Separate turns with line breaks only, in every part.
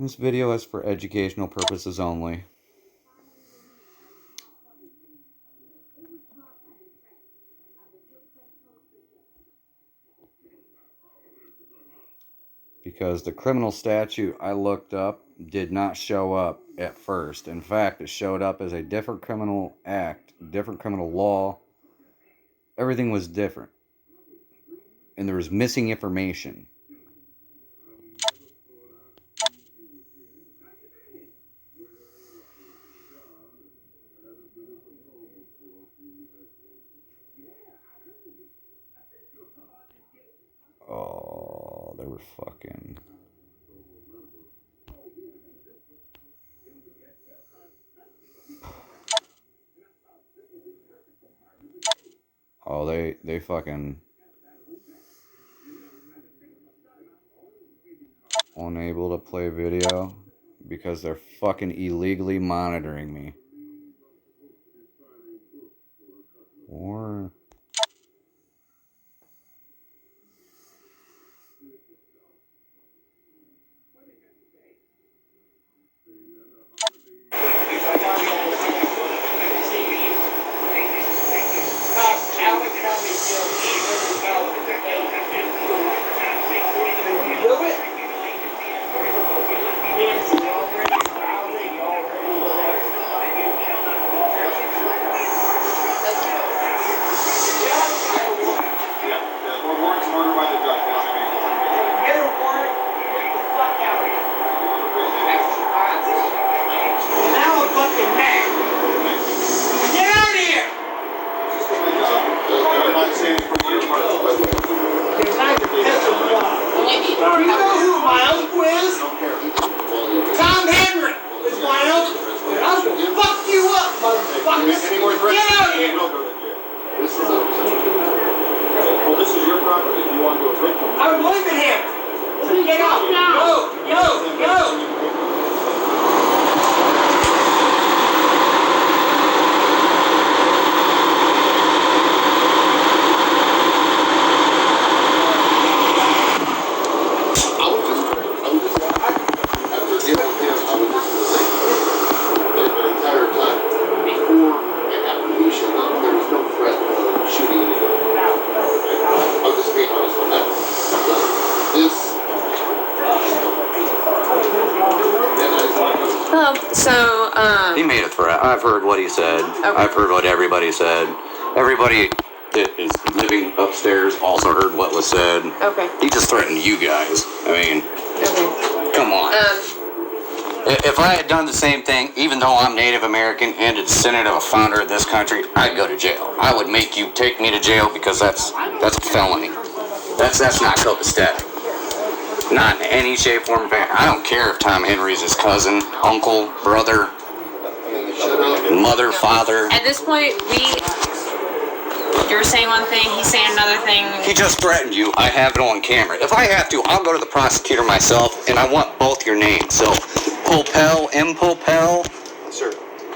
This video is for educational purposes only. Because the criminal statute I looked up did not show up at first. In fact, it showed up as a different criminal act, different criminal law. Everything was different. And there was missing information. Oh, they were fucking... Oh, they fucking... unable to play video because they're fucking illegally monitoring me. Or... he made a threat. I've heard what he said. Okay. I've heard what everybody said. Everybody that is living upstairs also heard what was said. Okay. He just threatened you guys. I mean, come on. If I had done the same thing, even though I'm Native American and a descendant of a founder of this country, I'd go to jail. I would make you take me to jail because that's a felony. That's not copacetic. Not in any shape, form, or fashion. I don't care if Tom Henry's his cousin, uncle, brother, mother, father.
At this point, you're saying one thing, he's saying another thing.
He just threatened you. I have it on camera. If I have to, I'll go to the prosecutor myself, and I want both your names. So, Popel, M. Popel.
Sir,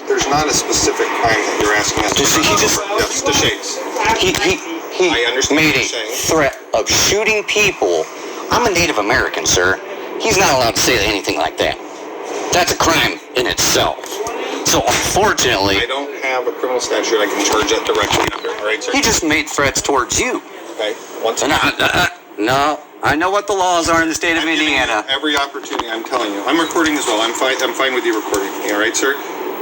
there's not a specific crime that you're asking us to do. That's the shades.
He made a threat of shooting people. I'm a Native American, sir. He's not allowed to say anything like that. That's a crime in itself. So, unfortunately...
I don't have a criminal statute I can charge that directly under, all right, sir?
He just made threats towards you.
Okay, once again...
No, I know what the laws are in the state of Indiana.
Every opportunity, I'm telling you. I'm recording as well. I'm fine with you recording me, all right, sir?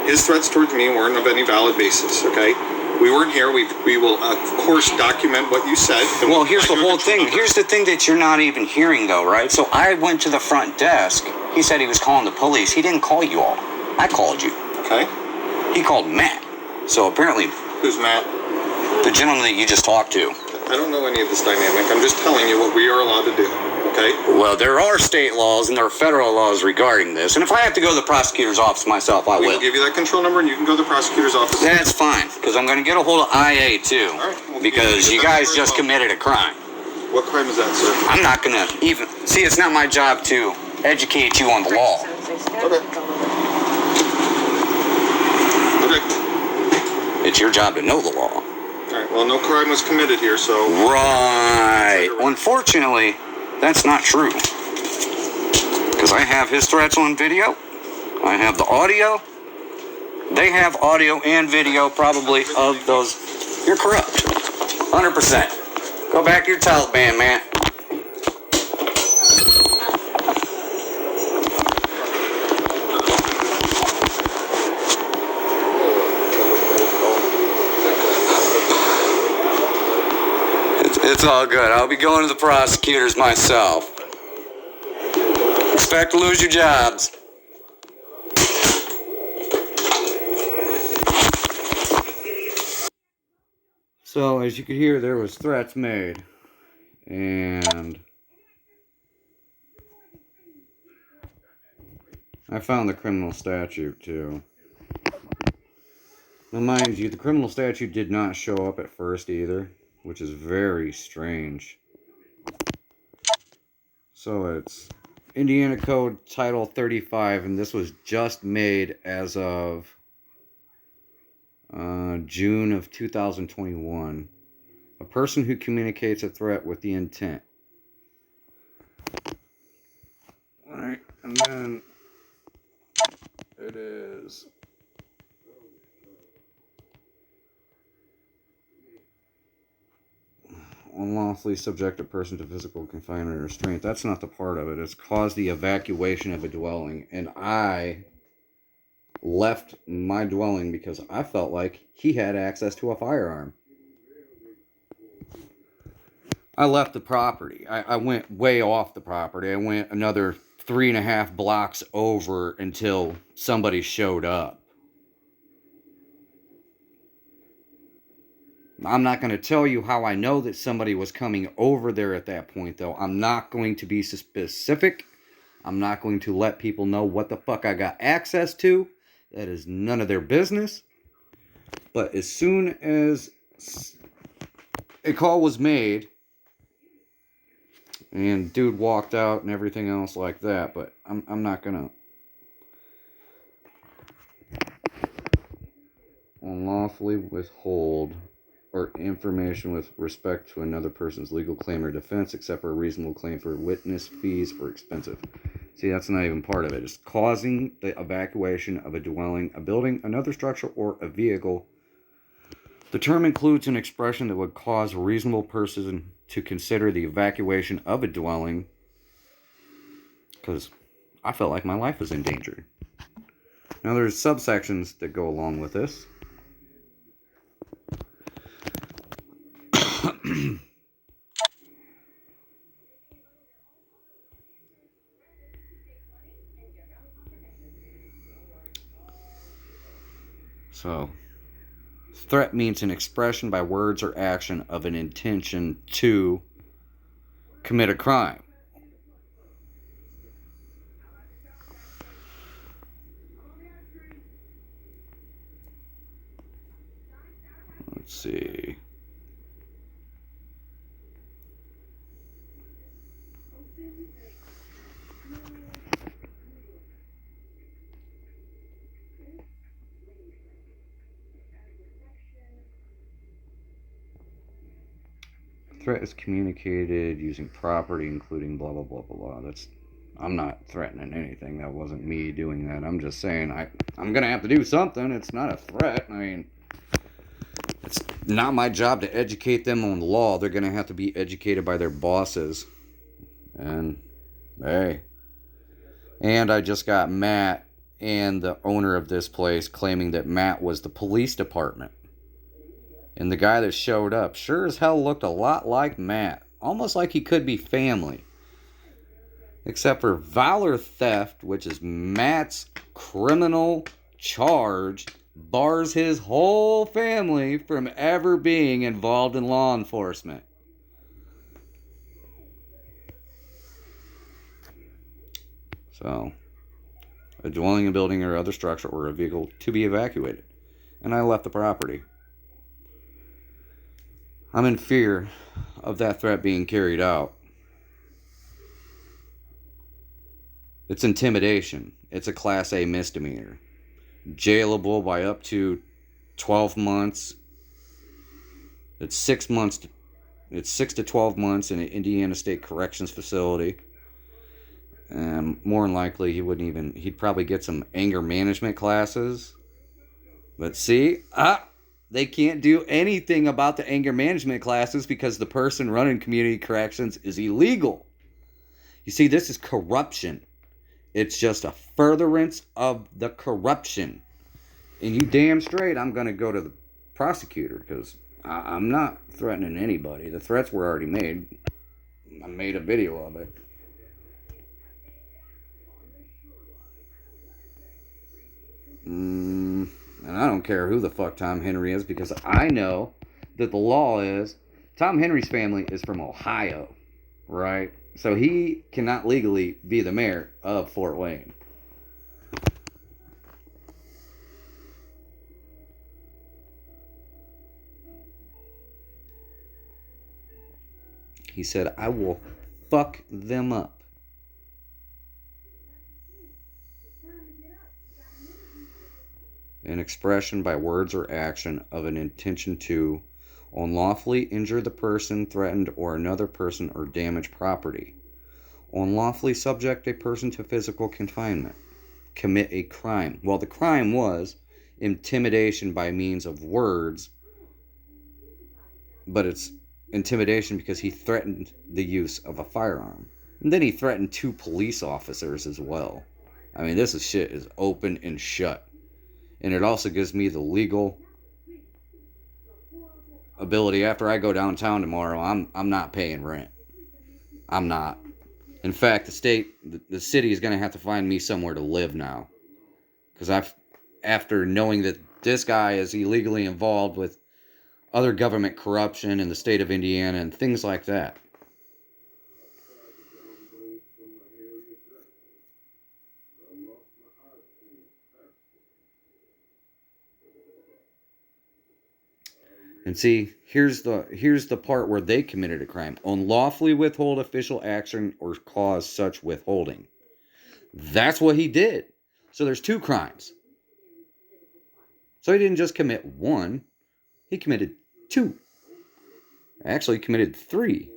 His threats towards me weren't of any valid basis, okay? We weren't here. We will, of course, document what you said.
Well, here's the whole thing. Here's the thing that you're not even hearing, though, right? So I went to the front desk. He said he was calling the police. He didn't call you all. I called you.
Okay.
He called Matt. So apparently...
Who's Matt?
The gentleman that you just talked to.
I don't know any of this dynamic. I'm just telling you what we are allowed to do, okay?
Well, there are state laws and there are federal laws regarding this. And if I have to go to the prosecutor's office myself, I will.
We'll give you that control number and you can go to the prosecutor's office.
That's fine, because I'm going to get a hold of IA, too.
All right. Well,
because you guys just committed a crime.
What crime is that, sir?
I'm not going to even... See, it's not my job to educate you on the law.
Okay. Okay.
It's your job to know the law.
All right, well, no crime was committed here, so...
Right. Unfortunately, that's not true. Because I have his threats on video. I have the audio. They have audio and video probably of those. You're corrupt. 100%. Go back to your Taliban, man. It's all good. I'll be going to the prosecutors myself. Expect to lose your jobs. So, as you could hear, there was threats made. And I found the criminal statute, too. Now, mind you, the criminal statute did not show up at first either, which is very strange. So it's Indiana Code Title 35, and this was just made as of June of 2021. A person who communicates a threat with the intent. Alright, and then it is unlawfully subject a person to physical confinement or restraint. That's not the part of it. It's caused the evacuation of a dwelling. And I left my dwelling because I felt like he had access to a firearm. I left the property. I went way off the property. I went another 3.5 blocks over until somebody showed up. I'm not going to tell you how I know that somebody was coming over there at that point, though. I'm not going to be specific. I'm not going to let people know what the fuck I got access to. That is none of their business. But as soon as a call was made, and dude walked out and everything else like that, but I'm not going to unlawfully withhold or information with respect to another person's legal claim or defense, except for a reasonable claim for witness fees or expensive. See, that's not even part of it. It's causing the evacuation of a dwelling, a building, another structure, or a vehicle. The term includes an expression that would cause a reasonable person to consider the evacuation of a dwelling, because I felt like my life was in danger. Now, there's subsections that go along with this. So, threat means an expression by words or action of an intention to commit a crime. Let's see. Threat is communicated using property, including blah, blah, blah, blah, blah. I'm not threatening anything. That wasn't me doing that. I'm just saying I'm going to have to do something. It's not a threat. I mean, it's not my job to educate them on the law. They're going to have to be educated by their bosses. And, hey. And I just got Matt and the owner of this place claiming that Matt was the police department. And the guy that showed up sure as hell looked a lot like Matt. Almost like he could be family. Except for Valor Theft, which is Matt's criminal charge, bars his whole family from ever being involved in law enforcement. So, a dwelling, a building, or other structure, or a vehicle to be evacuated. And I left the property. I'm in fear of that threat being carried out. It's intimidation. It's a Class A misdemeanor. Jailable by up to 12 months. It's 6 months. It's 6 to 12 months in an Indiana State Corrections Facility. More than likely, he'd probably get some anger management classes. But see, they can't do anything about the anger management classes because the person running community corrections is illegal. You see, this is corruption. It's just a furtherance of the corruption. And you damn straight, I'm going to go to the prosecutor because I'm not threatening anybody. The threats were already made. I made a video of it. And I don't care who the fuck Tom Henry is because I know that the law is Tom Henry's family is from Ohio, right? So he cannot legally be the mayor of Fort Wayne. He said, I will fuck them up. An expression by words or action of an intention to unlawfully injure the person threatened or another person or damage property. Unlawfully subject a person to physical confinement. Commit a crime. Well, the crime was intimidation by means of words, but it's intimidation because he threatened the use of a firearm. And then he threatened 2 police officers as well. I mean, this shit is open and shut. And it also gives me the legal ability after I go downtown tomorrow, I'm not paying rent. I'm not. In fact, the city is going to have to find me somewhere to live now. Because after knowing that this guy is illegally involved with other government corruption in the state of Indiana and things like that. And see, here's the part where they committed a crime. Unlawfully withhold official action or cause such withholding. That's what he did. So there's 2 crimes. So he didn't just commit 1. He committed 2. Actually, he committed 3.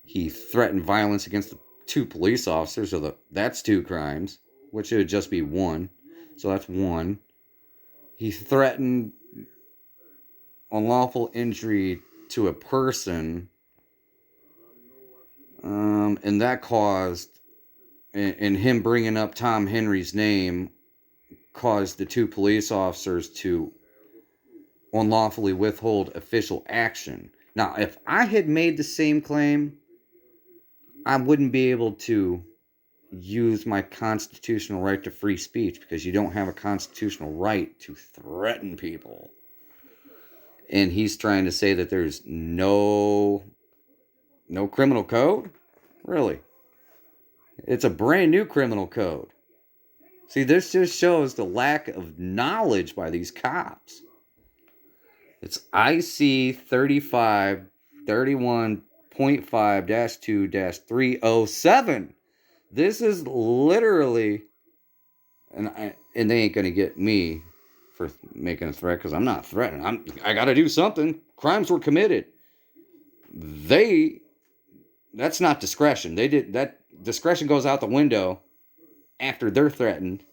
He threatened violence against the 2 police officers. So that's 2 crimes, which it would just be 1. So that's 1. He threatened unlawful injury to a person, and that caused, and him bringing up Tom Henry's name caused the 2 police officers to unlawfully withhold official action. Now, if I had made the same claim, I wouldn't be able to use my constitutional right to free speech because you don't have a constitutional right to threaten people. And he's trying to say that there's no criminal code? Really? It's a brand new criminal code. See, this just shows the lack of knowledge by these cops. It's IC 3531.5-2-307. This is literally, and they ain't going to get me for making a threat because I'm not threatening. I got to do something. Crimes were committed. That's not discretion. That discretion goes out the window after they're threatened.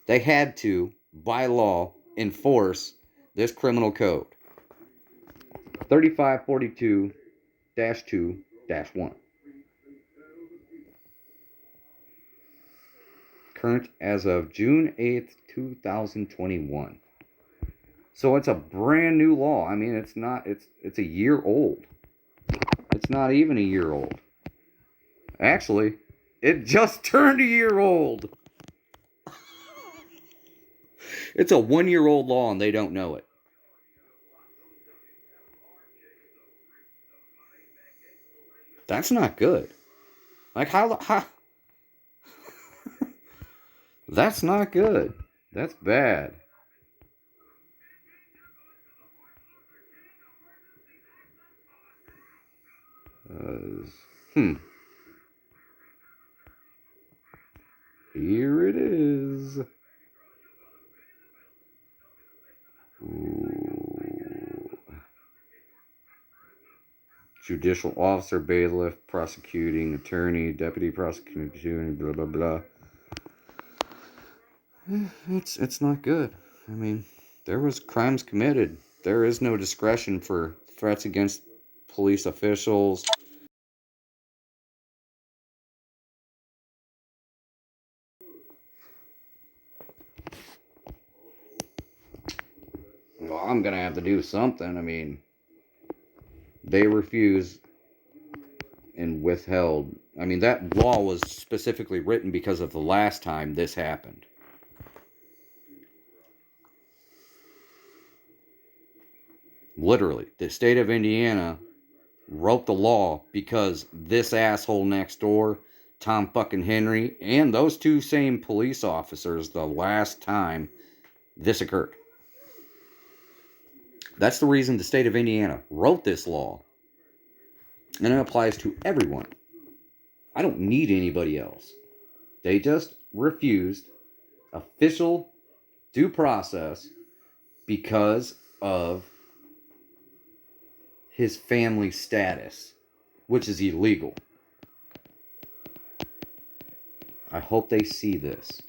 They had to, by law, enforce this criminal code. 3542-2-1. Current as of June 8th, 2021. So it's a brand new law. I mean, it's a year old. It's not even a year old. Actually, it just turned a year old. It's a 1-year-old law and they don't know it. That's not good. Like, how That's not good. That's bad. Here it is. Ooh. judicial officer, bailiff, prosecuting attorney, deputy prosecuting, blah, blah, blah. It's not good. I mean, there was crimes committed. There is no discretion for threats against police officials. Well, I'm gonna have to do something. I mean, they refused and withheld. I mean, that law was specifically written because of the last time this happened. Literally, the state of Indiana wrote the law because this asshole next door, Tom fucking Henry, and those two same police officers the last time this occurred. That's the reason the state of Indiana wrote this law. And it applies to everyone. I don't need anybody else. They just refused official due process because of his family status, which is illegal. I hope they see this.